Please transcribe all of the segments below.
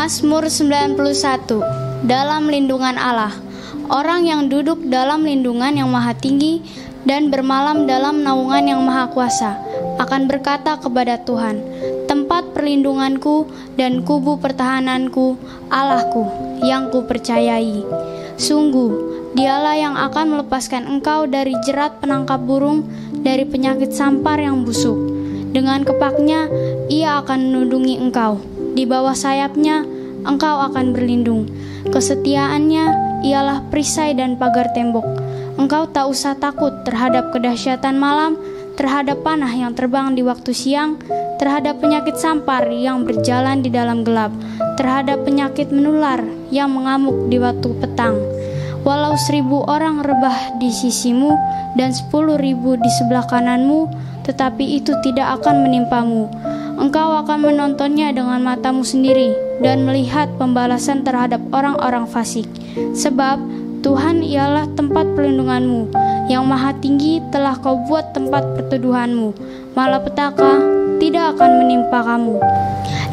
Mazmur 91. Dalam lindungan Allah. Orang yang duduk dalam lindungan yang maha tinggi dan bermalam dalam naungan yang maha kuasa akan berkata kepada Tuhan, tempat perlindunganku dan kubu pertahananku, Allahku yang kupercayai. Sungguh, dialah yang akan melepaskan engkau dari jerat penangkap burung, dari penyakit sampar yang busuk. Dengan kepaknya, ia akan menundungi engkau. Di bawah sayapnya, engkau akan berlindung. Kesetiaannya ialah perisai dan pagar tembok. Engkau tak usah takut terhadap kedahsyatan malam, terhadap panah yang terbang di waktu siang, terhadap penyakit sampar yang berjalan di dalam gelap, terhadap penyakit menular yang mengamuk di waktu petang. Walau 1.000 orang rebah di sisimu dan 10.000 di sebelah kananmu, tetapi itu tidak akan menimpamu. Engkau akan menontonnya dengan matamu sendiri dan melihat pembalasan terhadap orang-orang fasik. Sebab Tuhan ialah tempat perlindunganmu, yang maha tinggi telah kau buat tempat perteduhanmu. Malapetaka tidak akan menimpa kamu,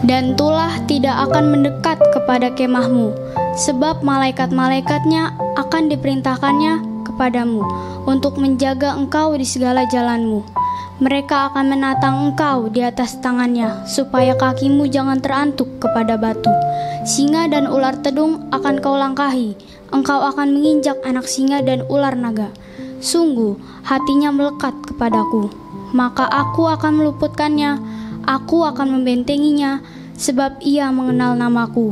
dan tulah tidak akan mendekat kepada kemahmu. Sebab malaikat-malaikatnya akan diperintahkannya kepadamu untuk menjaga engkau di segala jalanmu. Mereka akan menatang engkau di atas tangannya, supaya kakimu jangan terantuk kepada batu. Singa dan ular tedung akan kau langkahi, engkau akan menginjak anak singa dan ular naga. Sungguh, hatinya melekat kepadaku, maka aku akan meluputkannya, aku akan membentenginya, sebab ia mengenal namaku.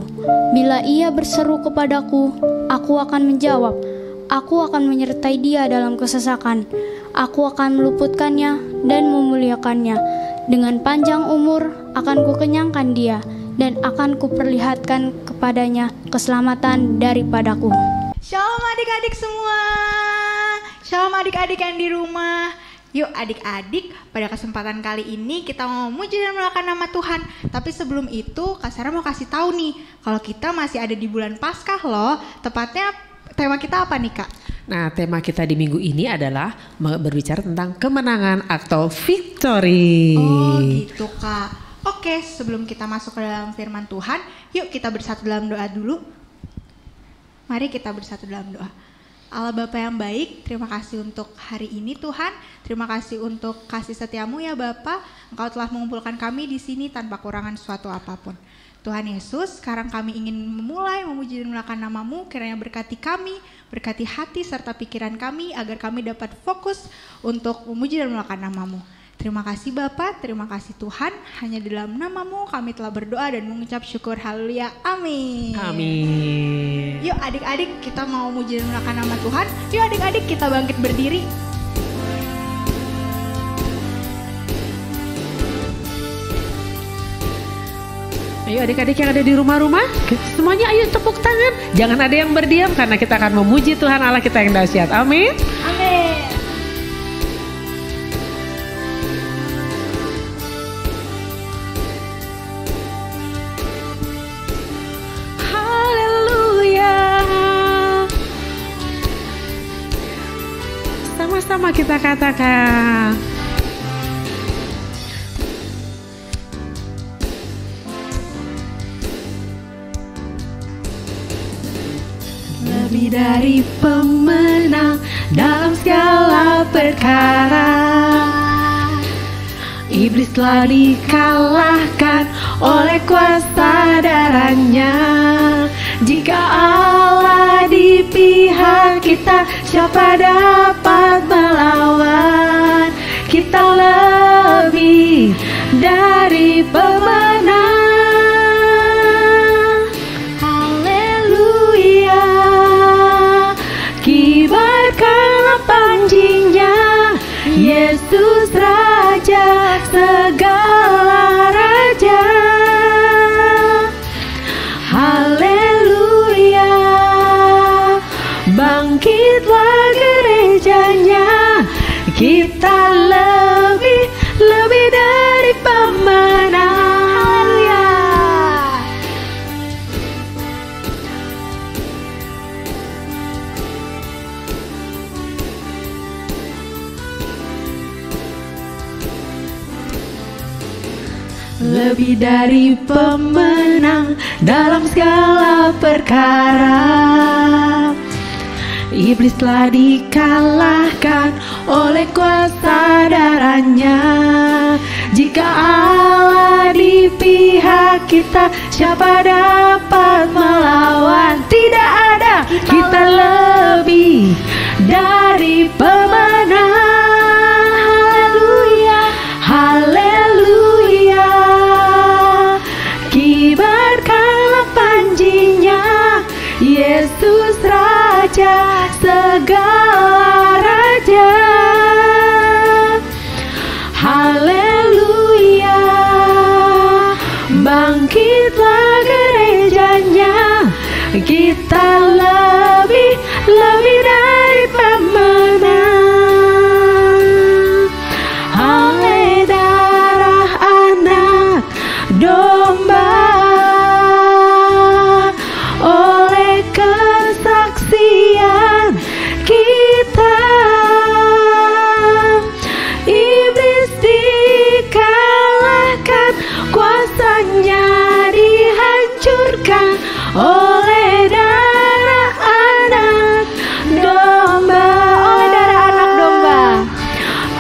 Bila ia berseru kepadaku, aku akan menjawab, aku akan menyertai dia dalam kesesakan. Aku akan meluputkannya dan memuliakannya. Dengan panjang umur akan kukenyangkan dia, dan akan kuperlihatkan kepadanya keselamatan daripadaku. Shalom adik-adik semua. Shalom adik-adik yang di rumah. Yuk adik-adik, pada kesempatan kali ini kita mau memuji dan memuliakan nama Tuhan. Tapi sebelum itu, Kak Sarah mau kasih tahu nih, kalau kita masih ada di bulan Paskah loh. Tepatnya tema kita apa nih Kak? Nah, tema kita di minggu ini adalah berbicara tentang kemenangan atau victory. Oh gitu Kak. Oke, sebelum kita masuk ke dalam firman Tuhan, yuk kita bersatu dalam doa dulu. Mari kita bersatu dalam doa. Allah Bapa yang baik, terima kasih untuk hari ini Tuhan. Terima kasih untuk kasih setiamu ya Bapa. Engkau telah mengumpulkan kami di sini tanpa kurangan suatu apapun. Tuhan Yesus, sekarang kami ingin memulai memuji dan memuliakan nama-Mu. Kiranya berkati kami, berkati hati serta pikiran kami, agar kami dapat fokus untuk memuji dan memuliakan nama-Mu. Terima kasih Bapa, terima kasih Tuhan. Hanya di dalam nama-Mu kami telah berdoa dan mengucap syukur. Haleluya, amin. Amin. Yuk adik-adik, kita mau memuji dan memuliakan nama Tuhan. Yuk adik-adik, kita bangkit berdiri. Ayo adik-adik yang ada di rumah-rumah, semuanya ayo tepuk tangan. Jangan ada yang berdiam karena kita akan memuji Tuhan Allah kita yang dahsyat. Amin. Amin. Haleluya. Sama-sama kita katakan. Lebih dari pemenang dalam segala perkara, iblis telah dikalahkan oleh kuasa darahnya. Jika Allah di pihak kita, siapa dapat melawan? Kita lebih dari pemenang. Kibarkanlah panjinya, Yesus Raja segala raja. Haleluya. Bangkitlah gerejanya, kita lebih dari pemenang. Haleluya. lebih dari pemenang dalam segala perkara. Iblis telah dikalahkan oleh kuasa darahnya. Jika Allah di pihak kita, siapa dapat melawan? Tidak ada, kita lebih dari pemenang. Haleluya, haleluya. Kibarkanlah panjinya, Yesus Raja segala raja. Haleluya, bangkitlah gerejanya, kita lebih dari pemenang. Oleh darah anak domba, oleh kesaksian kita, iblis dikalahkan, kuasanya dihancurkan oleh darah anak domba. Oleh darah anak domba,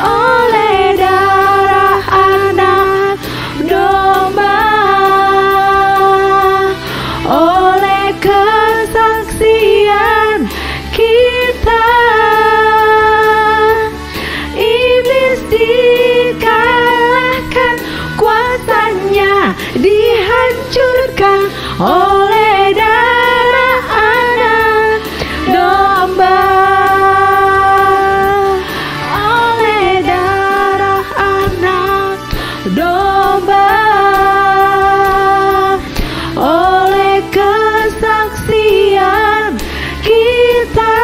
oleh darah anak domba, oleh kesaksian kita, iblis dikalahkan, kuasanya dihancurkan oleh darah anak domba. Oleh darah anak domba, oleh kesaksian kita,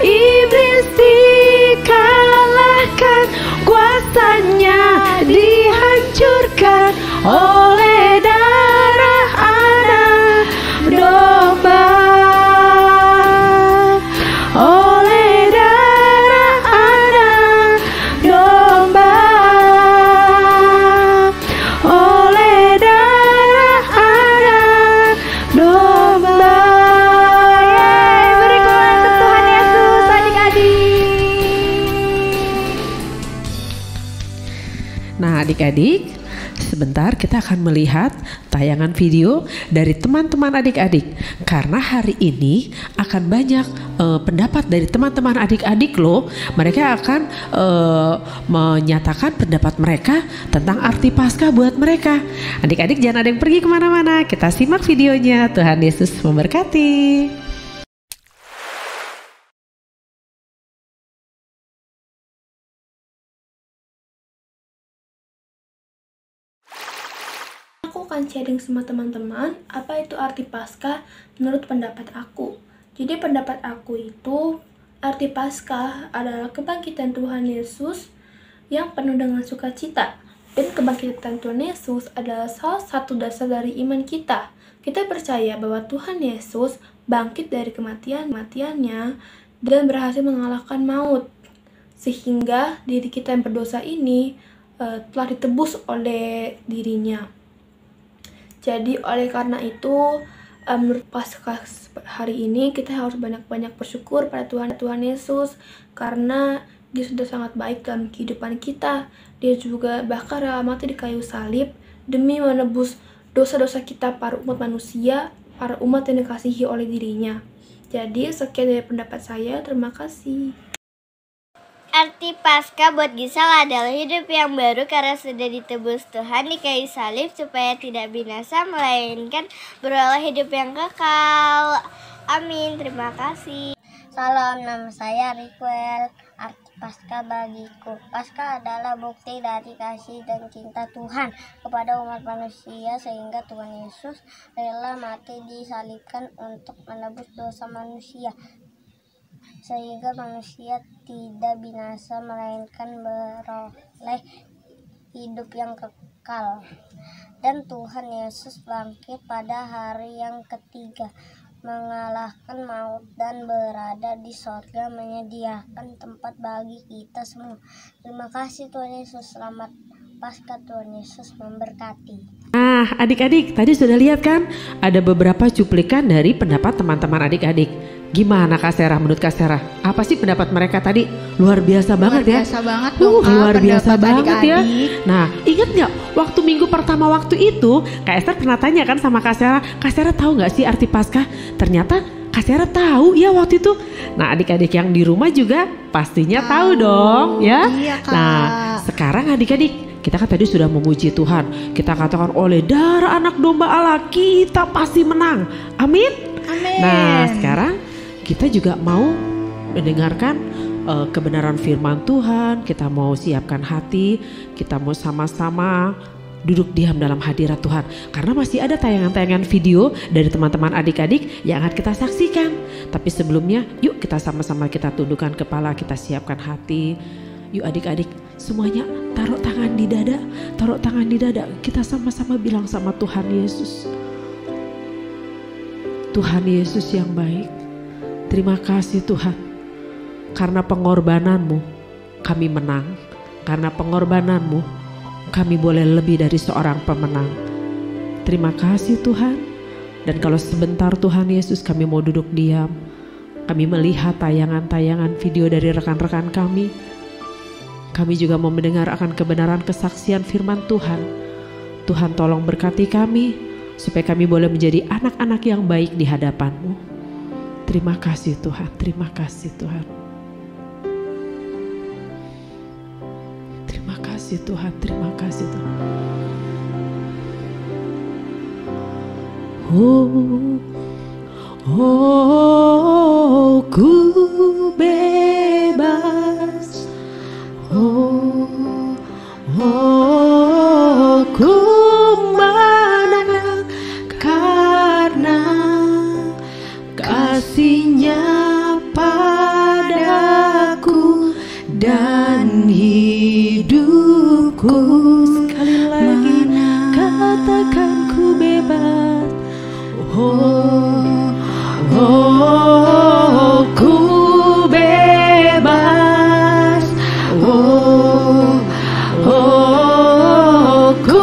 iblis dikalahkan, kuasanya dihancurkan oleh darah anak domba. Oleh darah anak domba, oleh darah anak domba. Yeay, beri kemuliaan untuk Tuhan Yesus, adik-adik. Nah, adik-adik, sebentar kita akan melihat tayangan video dari teman-teman adik-adik. Karena hari ini akan banyak pendapat dari teman-teman adik-adik loh. Mereka akan menyatakan pendapat mereka tentang arti Paskah buat mereka. Adik-adik jangan ada yang pergi kemana-mana. Kita simak videonya. Tuhan Yesus memberkati. Aku akan sharing sama teman-teman apa itu arti Paskah menurut pendapat aku. Jadi pendapat aku itu, arti Paskah adalah kebangkitan Tuhan Yesus yang penuh dengan sukacita. Dan kebangkitan Tuhan Yesus adalah salah satu dasar dari iman kita. Kita percaya bahwa Tuhan Yesus bangkit dari kematiannya dan berhasil mengalahkan maut. Sehingga diri kita yang berdosa ini telah ditebus oleh dirinya. Jadi oleh karena itu, menurut Paskah hari ini kita harus banyak-banyak bersyukur pada Tuhan Yesus, karena Dia sudah sangat baik dalam kehidupan kita. Dia juga bahkan rela mati di kayu salib demi menebus dosa-dosa kita, para umat manusia, para umat yang dikasihi oleh dirinya. Jadi sekian dari pendapat saya, terima kasih. Arti Paskah buat Gisal adalah hidup yang baru karena sudah ditebus Tuhan di kayu salib supaya tidak binasa melainkan beroleh hidup yang kekal. Amin. Terima kasih. Salam, nama saya Riquel. Arti Paskah bagiku, Paskah adalah bukti dari kasih dan cinta Tuhan kepada umat manusia, sehingga Tuhan Yesus rela mati disalibkan untuk menebus dosa manusia, sehingga manusia tidak binasa melainkan beroleh hidup yang kekal. Dan Tuhan Yesus bangkit pada hari yang ketiga, mengalahkan maut dan berada di sorga, menyediakan tempat bagi kita semua. Terima kasih Tuhan Yesus, selamat Paskah. Tuhan Yesus memberkati. Nah, adik-adik, tadi sudah lihat kan? Ada beberapa cuplikan dari pendapat teman-teman adik-adik. Gimana Kak Serah, menurut Kak Serah? Apa sih pendapat mereka tadi? Luar biasa banget ya? Luar biasa banget dong, luar biasa banget ya. adik-adik. Nah, ingat nggak waktu minggu pertama waktu itu, Kak Esther pernah tanya kan sama Kak Serah tahu nggak sih arti Paskah? Ternyata Kak Serah tahu ya waktu itu. Nah, adik-adik yang di rumah juga pastinya tahu dong ya. Iya, Kak. Nah, sekarang adik-adik, kita kan tadi sudah memuji Tuhan. Kita katakan oleh darah anak domba Allah kita pasti menang. Amin. Amin. Nah, sekarang kita juga mau mendengarkan kebenaran firman Tuhan. Kita mau siapkan hati. Kita mau sama-sama duduk diam dalam hadirat Tuhan. Karena masih ada tayangan-tayangan video dari teman-teman adik-adik yang akan kita saksikan. Tapi sebelumnya yuk kita sama-sama kita tundukkan kepala, kita siapkan hati. Yuk adik-adik semuanya taruh tangan di dada. Taruh tangan di dada. Kita sama-sama bilang sama Tuhan Yesus. Tuhan Yesus yang baik. Terima kasih Tuhan. Karena pengorbananmu kami menang. Karena pengorbananmu kami boleh lebih dari seorang pemenang. Terima kasih Tuhan. Dan kalau sebentar Tuhan Yesus kami mau duduk diam. Kami melihat tayangan-tayangan video dari rekan-rekan kami. Kami juga mau mendengar akan kebenaran kesaksian firman Tuhan. Tuhan tolong berkati kami supaya kami boleh menjadi anak-anak yang baik di hadapan-Mu. Terima kasih Tuhan, terima kasih Tuhan. Terima kasih Tuhan, terima kasih Tuhan. Oh, ku bebas. Oh, ku menang karena kasih-Nya padaku dan hidupku. Sekali lagi katakan ku bebas. Oh, ku bebas. Oh, ku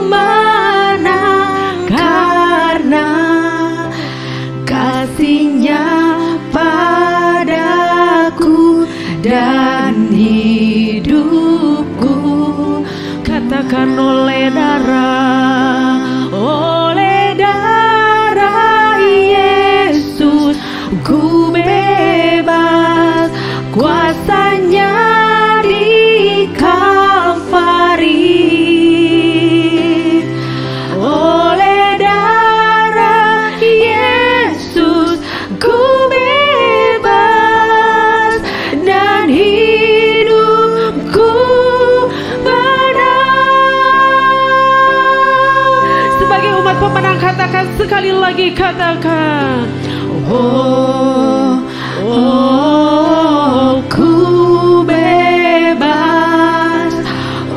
menang karena kasih-Nya padaku dan hidupku. Katakan oleh darah Yesus ku bebas. Kuasa-Nya di Kalvari. Oleh darah Yesus ku bebas dan hidupku menang. Sebagai umat pemenang katakan sekali lagi, katakan oh, ku bebas.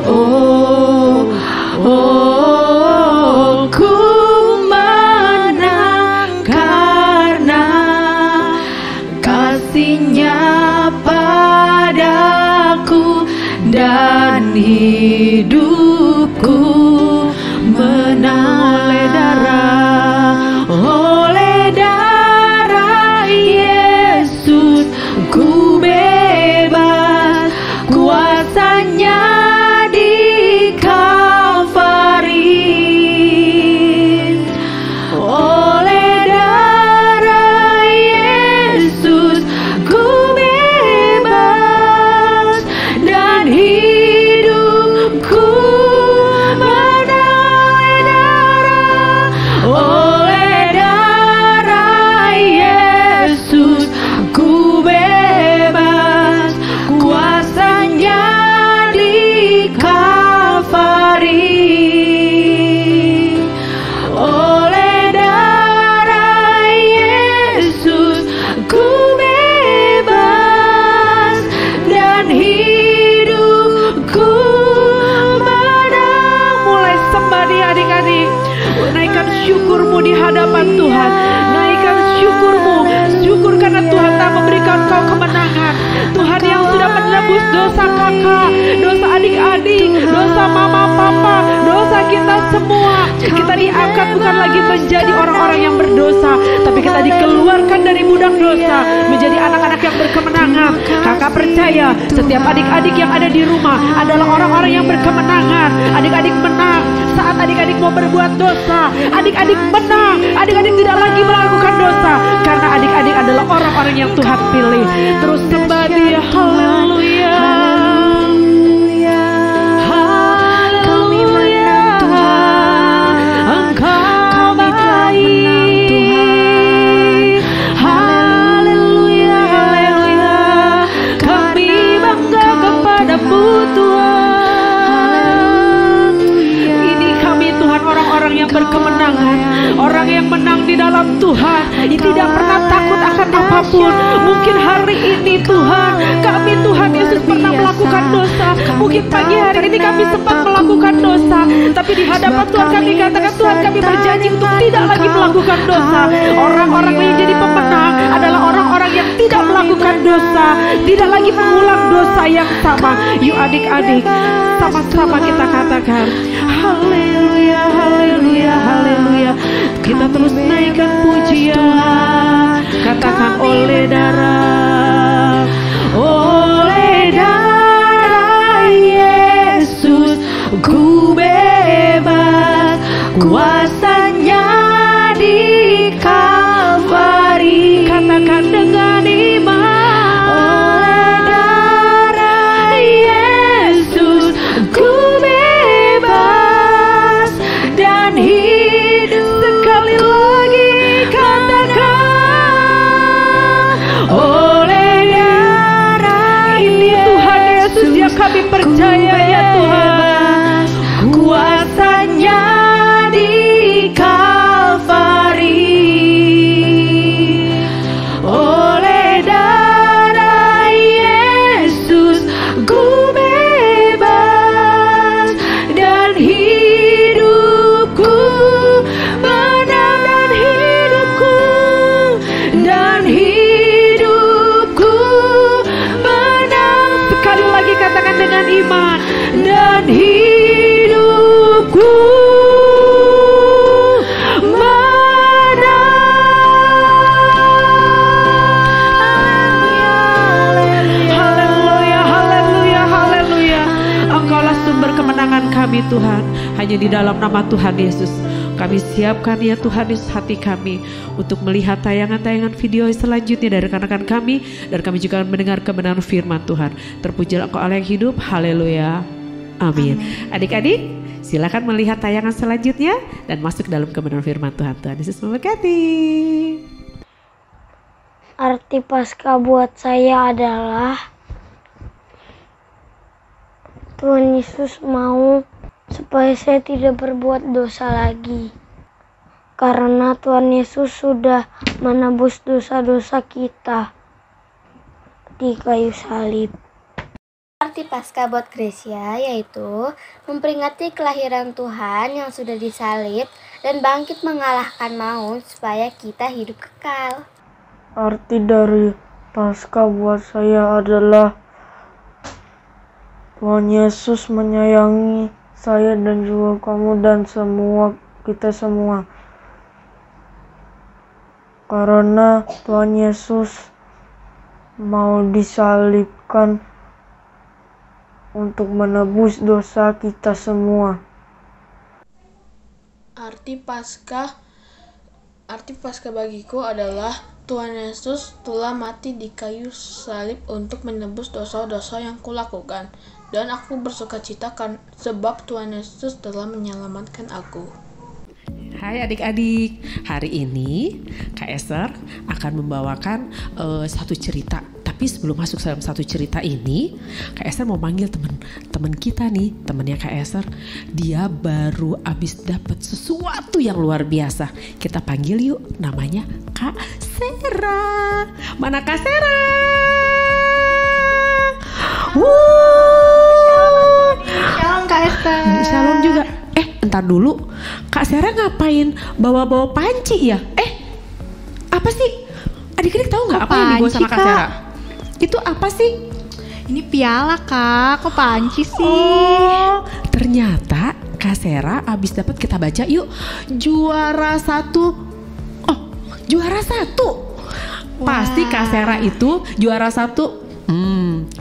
Oh, ku menang karena kasih-Nya padaku dan hidupku menang. Oleh darah Yesus ku bebas. Kuasa-Nya di Kalvari. Oleh darah Yesus ku bebas dan hidupku menang. Oleh darah Yesus ku bebas. Kuasa-Nya di Kalvari. Oleh darah Yesus ku bebas dan hidupku menang. Mulai sembah dia adik-adik. Naikkan syukurmu di hadapan Tuhan. Naikkan syukurmu. Syukur karena Tuhan telah memberikan kau kemenangan. Tuhan yang sudah menebus dosa kakak, dosa adik adik-adik, dosa mama papa, dosa kita semua. Kita diangkat bukan lagi menjadi orang-orang yang berdosa, tapi kita dikeluarkan dari budak dosa menjadi anak-anak yang berkemenangan. Kakak percaya setiap adik-adik yang ada di rumah adalah orang-orang yang berkemenangan. Adik-adik menang saat adik-adik mau berbuat dosa. Adik-adik menang, adik-adik tidak lagi melakukan dosa, karena adik-adik adalah orang-orang yang Tuhan pilih. Terus sembah Dia, haleluya. Berkemenangan, orang yang menang di dalam Tuhan, tidak pernah takut akan apapun. Mungkin hari ini Tuhan, Tuhan Yesus pernah melakukan dosa. Mungkin pagi hari ini kami sempat melakukan dosa, tapi di hadapan Tuhan kami katakan, Tuhan kami berjanji untuk tidak lagi melakukan dosa. Orang-orang yang jadi pemenang adalah orang-orang yang tidak melakukan dosa, tidak lagi mengulang dosa yang sama. Yuk adik-adik, sama-sama kita katakan, haleluya, haleluya, haleluya. Kita terus naikkan pujian. Katakan oleh darah Yesus ku bebas, kuasanya di Kalvari. Katakan dengan iman, oleh darah Yesus ku bebas dan hidup. Sekali lagi katakan, oleh darah ini Tuhan Yesus yang kami percaya ya Tuhan, kuasanya di Kalvari. Oleh darah Yesus ku bebas dan hidupku menang, dan hidupku menang. Sekali lagi katakan dengan iman, dan hidupku kami Tuhan, hanya di dalam nama Tuhan Yesus kami siapkan ya Tuhan Yesus hati kami untuk melihat tayangan-tayangan video selanjutnya dari rekan-rekan kami, dan kami juga akan mendengar kebenaran firman Tuhan. Terpujilah Engkau Allah yang hidup, haleluya, amin. Adik-adik silakan melihat tayangan selanjutnya dan masuk dalam kebenaran firman Tuhan. Tuhan Yesus memberkati. Arti Paskah buat saya adalah Tuhan Yesus mau supaya saya tidak berbuat dosa lagi, karena Tuhan Yesus sudah menebus dosa-dosa kita di kayu salib. Arti Paskah buat Gracia yaitu memperingati kelahiran Tuhan yang sudah disalib dan bangkit mengalahkan maut supaya kita hidup kekal. Arti dari Paskah buat saya adalah Tuhan Yesus menyayangi saya dan juga kamu dan kita semua. Karena Tuhan Yesus mau disalibkan untuk menebus dosa kita semua. Arti Paskah bagiku adalah Tuhan Yesus telah mati di kayu salib untuk menebus dosa-dosa yang kulakukan. Dan aku bersuka cita sebab Tuhan Yesus telah menyelamatkan aku. Hai adik-adik, hari ini Kak Esther akan membawakan satu cerita. Tapi sebelum masuk dalam satu cerita ini, Kak Esther mau manggil teman kita nih, temannya Kak Esther. Dia baru habis dapat sesuatu yang luar biasa. Kita panggil yuk, namanya Kak Sera. Mana Kak Sera? Shalom Kak Esther. Shalom juga. Entar dulu, Kak Sera ngapain bawa-bawa panci ya? Apa sih? Adik-adik tahu nggak apa yang dibawa sama Kak Sera? Itu apa sih? Ini piala Kak, kok panci sih? Oh, ternyata Kak Sera abis dapat, kita baca yuk. Juara 1. Oh, juara 1. Pasti Kak Sera itu juara 1.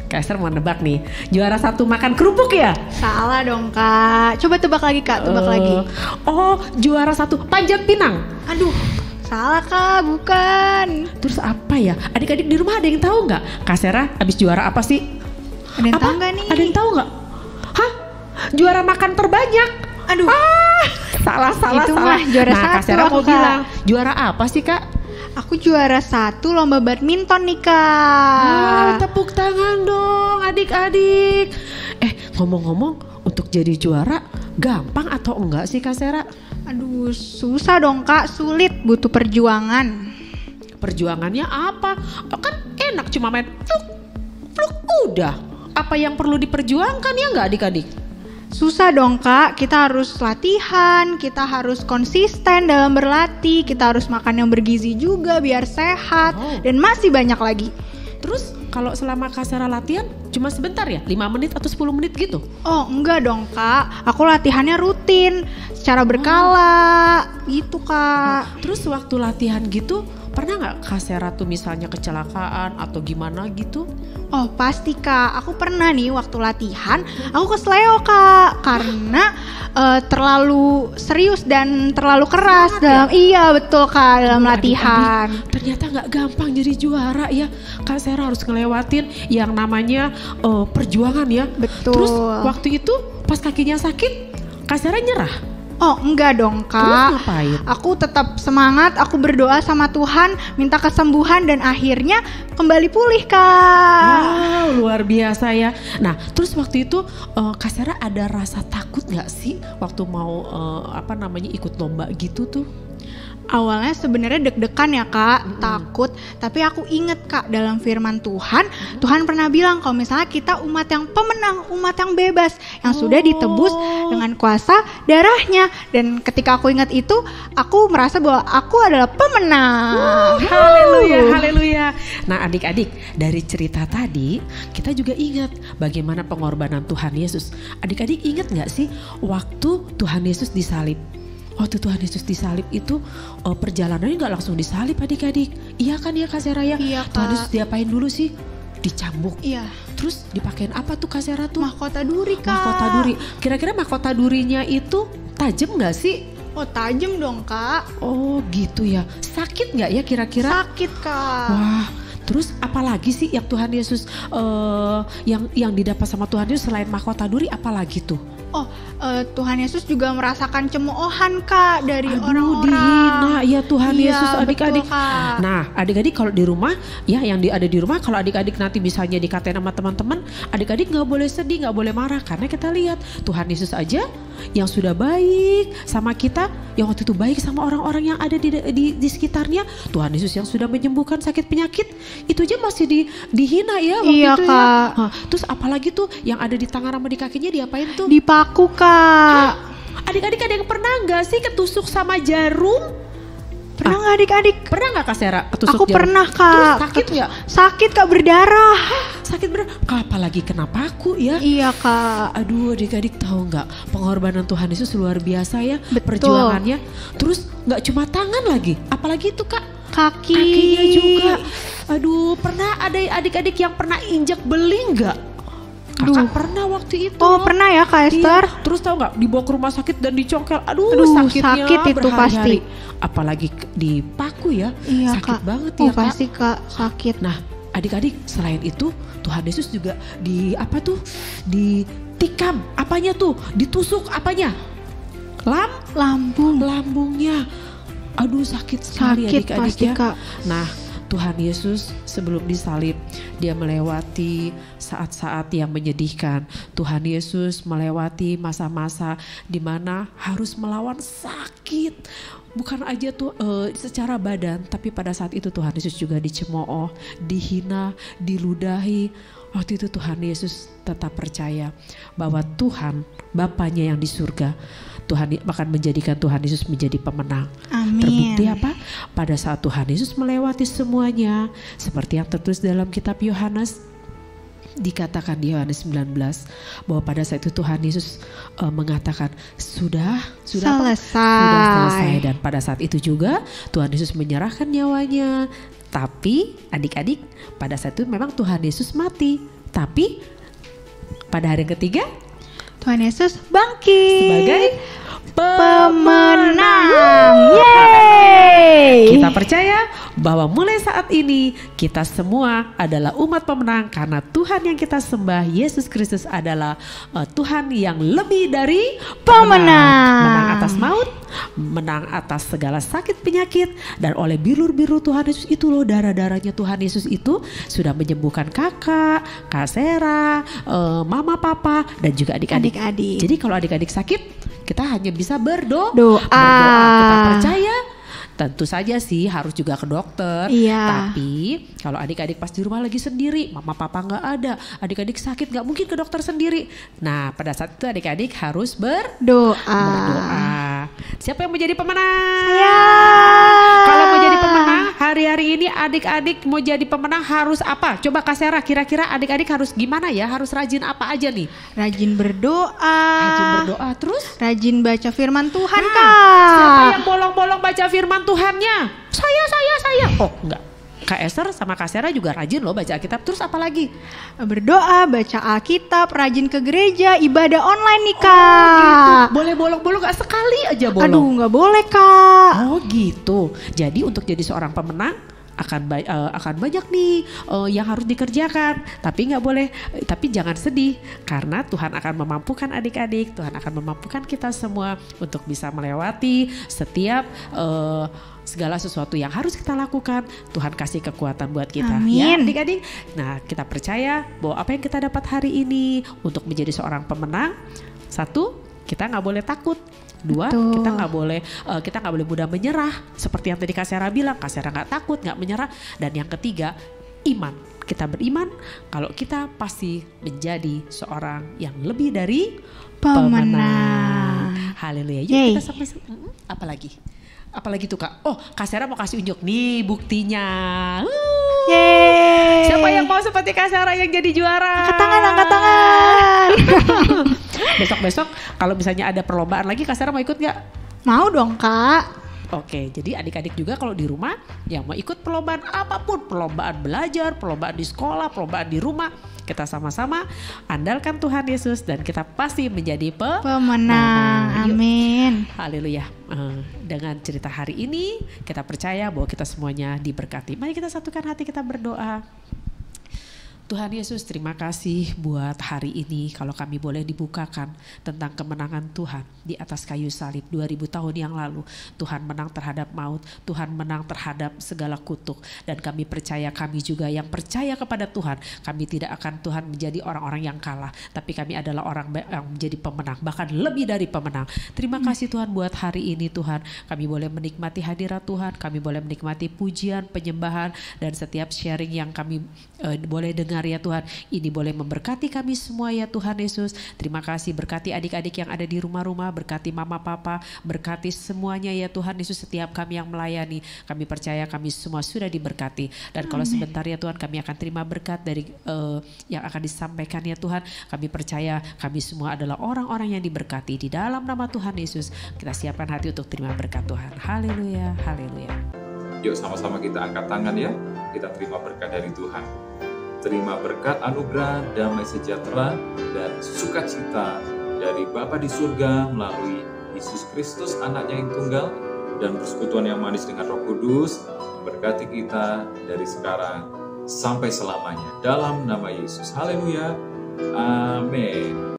Kak Sera mau nebak nih. Juara 1 makan kerupuk ya? Salah dong Kak. Coba tebak lagi Kak, tebak lagi. Oh, juara 1 panjat pinang. Aduh, salah Kak, bukan. Terus apa ya? Adik-adik di rumah ada yang tahu nggak? Kak Sera abis juara apa sih? Ada yang tahu nggak nih? Ada yang tahu nggak? Hah? Juara makan terbanyak. Aduh. Salah. Itu mah juara Nah, 1 Kak Sera mau Kak. bilang, juara apa sih Kak? Aku juara 1 lomba badminton nih Kak. Tepuk tangan dong adik-adik. Ngomong-ngomong, untuk jadi juara gampang atau enggak sih Kak Sera? Aduh, susah dong Kak, sulit, butuh perjuangan. Perjuangannya apa? Kan enak cuma main pluk udah. Apa yang perlu diperjuangkan ya enggak adik-adik? Susah dong Kak, kita harus latihan, kita harus konsisten dalam berlatih, kita harus makan yang bergizi juga biar sehat, dan masih banyak lagi. Terus kalau selama Kak Sera latihan cuma sebentar ya? 5 menit atau 10 menit gitu? Oh enggak dong Kak, aku latihannya rutin, secara berkala gitu Kak. Terus waktu latihan gitu pernah nggak Kak Sera tuh misalnya kecelakaan atau gimana gitu? Oh pasti Kak, aku pernah nih waktu latihan aku kesleo Kak karena terlalu serius dan terlalu keras dalam iya betul Kak dalam latihan. Ternyata nggak gampang jadi juara ya. Kak Sera harus ngelewatin yang namanya perjuangan ya. Betul. Terus waktu itu pas kakinya sakit Kak Sera nyerah? Oh enggak dong Kak. Terus ngapain? Aku tetap semangat, aku berdoa sama Tuhan, minta kesembuhan dan akhirnya kembali pulih Kak. Wow, luar biasa ya. Nah, terus waktu itu Kak Sera ada rasa takut nggak sih waktu mau ikut lomba gitu tuh? Awalnya sebenarnya deg-degan ya Kak, takut. Tapi aku inget Kak dalam firman Tuhan, Tuhan pernah bilang kalau misalnya kita umat yang pemenang, umat yang bebas, yang sudah ditebus dengan kuasa darahnya. Dan ketika aku ingat itu, aku merasa bahwa aku adalah pemenang. Haleluya. Nah adik-adik, dari cerita tadi kita juga ingat bagaimana pengorbanan Tuhan Yesus. Adik-adik ingat gak sih waktu Tuhan Yesus disalib? Waktu Tuhan Yesus disalib itu perjalanannya gak langsung disalib adik-adik. Iya kan ya Kak Sera ya? Iya Kak. Tuhan Yesus diapain dulu sih? Dicambuk. Iya. Terus dipakein apa tuh Kak Sera tuh? Mahkota duri Kak. Mahkota duri. Kira-kira mahkota durinya itu tajam gak sih? Oh tajam dong Kak. Oh gitu ya. Sakit gak ya kira-kira? Sakit Kak. Wah. Terus apalagi sih yang Tuhan Yesus yang didapat sama Tuhan Yesus selain mahkota duri, apalagi tuh? Oh, Tuhan Yesus juga merasakan cemoohan Kak dari orang-orang. Dihina ya Tuhan Iya, Yesus adik-adik. betul, Kak. Nah adik-adik kalau di rumah ya yang ada di rumah, kalau adik-adik nanti misalnya dikatain sama teman-teman, adik-adik nggak boleh sedih, nggak boleh marah, karena kita lihat Tuhan Yesus aja yang sudah baik sama kita, yang waktu itu baik sama orang-orang yang ada di sekitarnya. Tuhan Yesus yang sudah menyembuhkan sakit penyakit, itu aja masih dihina ya waktu Iya, itu Kak. ya. Nah, terus apalagi tuh yang ada di tangan sama di kakinya diapain tuh? Dipaku Kak. Adik-adik ada yang pernah nggak sih ketusuk sama jarum? Pernah nggak adik-adik? Pernah nggak Kak Sera ketusuk Aku jarum? pernah Kak. Terus sakit nggak? Sakit Kak, berdarah. Sakit bener. Apalagi kena paku ya. Iya Kak. Aduh adik-adik tahu nggak, pengorbanan Tuhan Yesus luar biasa ya. Betul. Perjuangannya. Terus nggak cuma tangan lagi, apalagi itu Kak, Kaki. kakinya juga. Aduh, pernah ada adik-adik yang pernah injak beling nggak? Kakak pernah waktu itu. Oh pernah ya Kak Esther? Iya. Terus tahu nggak, dibawa ke rumah sakit dan dicongkel. Aduh sakitnya sakit itu berhari-hari. pasti. Apalagi dipaku ya. Iya sakit Kak. banget Oh ya Kak. pasti Kak, sakit. Nah adik-adik, selain itu Tuhan Yesus juga ditikam. Apanya tuh? Ditusuk apanya? Lambungnya. Aduh sakit sekali Sakit adik-adik pasti, ya. Kak. Nah Tuhan Yesus sebelum disalib, dia melewati saat-saat yang menyedihkan. Tuhan Yesus melewati masa-masa di mana harus melawan sakit. Bukan aja tuh secara badan, tapi pada saat itu Tuhan Yesus juga dicemooh, dihina, diludahi. Waktu itu Tuhan Yesus tetap percaya bahwa Tuhan, Bapanya yang di surga, Tuhan akan menjadikan Tuhan Yesus menjadi pemenang. Amin. Terbukti apa? Pada saat Tuhan Yesus melewati semuanya, seperti yang tertulis dalam kitab Yohanes dikatakan di Yohanes 19 bahwa pada saat itu Tuhan Yesus mengatakan sudah selesai, dan pada saat itu juga Tuhan Yesus menyerahkan nyawanya. Tapi adik-adik, pada saat itu memang Tuhan Yesus mati, tapi pada hari yang ketiga Tuhan Yesus bangkit sebagai pemenang. Yeay! Kita percaya bahwa mulai saat ini kita semua adalah umat pemenang karena Tuhan yang kita sembah, Yesus Kristus, adalah Tuhan yang lebih dari pemenang. Menang atas maut, menang atas segala sakit penyakit, dan oleh bilur-biru Tuhan Yesus itu loh, darah-darahnya Tuhan Yesus itu sudah menyembuhkan kakak, Kak Sera, mama, papa, dan juga adik-adik. Jadi kalau adik-adik sakit, kita hanya bisa berdoa. Kita percaya. Tentu saja sih harus juga ke dokter. Tapi kalau adik-adik pas di rumah lagi sendiri, mama papa nggak ada, adik-adik sakit, nggak mungkin ke dokter sendiri. Nah pada saat itu adik-adik harus berdoa. Siapa yang mau jadi pemenang? Kalau mau jadi pemenang hari-hari ini, adik-adik mau jadi pemenang harus apa? Coba Kak Sera, kira-kira adik-adik harus gimana ya? Harus rajin apa aja nih? Rajin berdoa. Terus? Rajin baca firman Tuhan, Kak. Siapa yang bolong-bolong baca firman Tuhannya? Saya. Oh enggak. Kak Esther sama Kak Sera juga rajin loh baca Alkitab. Terus apa lagi? Berdoa, baca Alkitab, rajin ke gereja, ibadah online nih, Kak. Gitu. Boleh bolong-bolong gak sekali aja bolong? Aduh, gak boleh, Kak. Oh gitu. Jadi untuk jadi seorang pemenang akan banyak nih yang harus dikerjakan, tapi nggak boleh, tapi jangan sedih karena Tuhan akan memampukan adik-adik, Tuhan akan memampukan kita semua untuk bisa melewati setiap segala sesuatu yang harus kita lakukan. Tuhan kasih kekuatan buat kita. Amin. Ya adik-adik. Nah kita percaya bahwa apa yang kita dapat hari ini untuk menjadi seorang pemenang, satu, kita nggak boleh takut. Dua, betul, kita nggak boleh mudah menyerah. Seperti yang tadi Kak Sera bilang, Kak Sera nggak takut, nggak menyerah. Dan yang ketiga, iman. Kita beriman kalau kita pasti menjadi seorang yang lebih dari pemenang. Haleluya. Yuk kita sampai apalagi tuh Kak? Oh, Kak Sera mau kasih unjuk nih buktinya. Yeay. Siapa yang mau seperti Kak Sera yang jadi juara? Angkat tangan. Besok-besok kalau misalnya ada perlombaan lagi, Kak Sera mau ikut gak? Mau dong, Kak. Oke, jadi adik-adik juga kalau di rumah yang mau ikut perlombaan apapun, perlombaan belajar, perlombaan di sekolah, perlombaan di rumah, kita sama-sama andalkan Tuhan Yesus dan kita pasti menjadi pemenang. Amin. Haleluya. Dengan cerita hari ini kita percaya bahwa kita semuanya diberkati. Mari kita satukan hati, kita berdoa. Tuhan Yesus, terima kasih buat hari ini kalau kami boleh dibukakan tentang kemenangan Tuhan di atas kayu salib 2000 tahun yang lalu. Tuhan menang terhadap maut, Tuhan menang terhadap segala kutuk, dan kami percaya, kami juga yang percaya kepada Tuhan, kami tidak akan Tuhan menjadi orang-orang yang kalah, tapi kami adalah orang yang menjadi pemenang, bahkan lebih dari pemenang. Terima kasih Tuhan buat hari ini Tuhan, kami boleh menikmati hadirat Tuhan, kami boleh menikmati pujian, penyembahan, dan setiap sharing yang kami boleh dengar ya Tuhan, ini boleh memberkati kami semua ya Tuhan Yesus. Terima kasih, berkati adik-adik yang ada di rumah-rumah, berkati mama papa, berkati semuanya ya Tuhan Yesus, setiap kami yang melayani, kami percaya kami semua sudah diberkati. Dan kalau sebentar ya Tuhan kami akan terima berkat dari yang akan disampaikan ya Tuhan, kami percaya kami semua adalah orang-orang yang diberkati. Di dalam nama Tuhan Yesus kita siapkan hati untuk terima berkat Tuhan. Haleluya, haleluya. Yuk sama-sama kita angkat tangan ya, kita terima berkat dari Tuhan. Terima berkat anugerah, damai sejahtera, dan sukacita dari Bapa di surga melalui Yesus Kristus anaknya yang tunggal, dan persekutuan yang manis dengan Roh Kudus memberkati kita dari sekarang sampai selamanya. Dalam nama Yesus. Haleluya. Amin.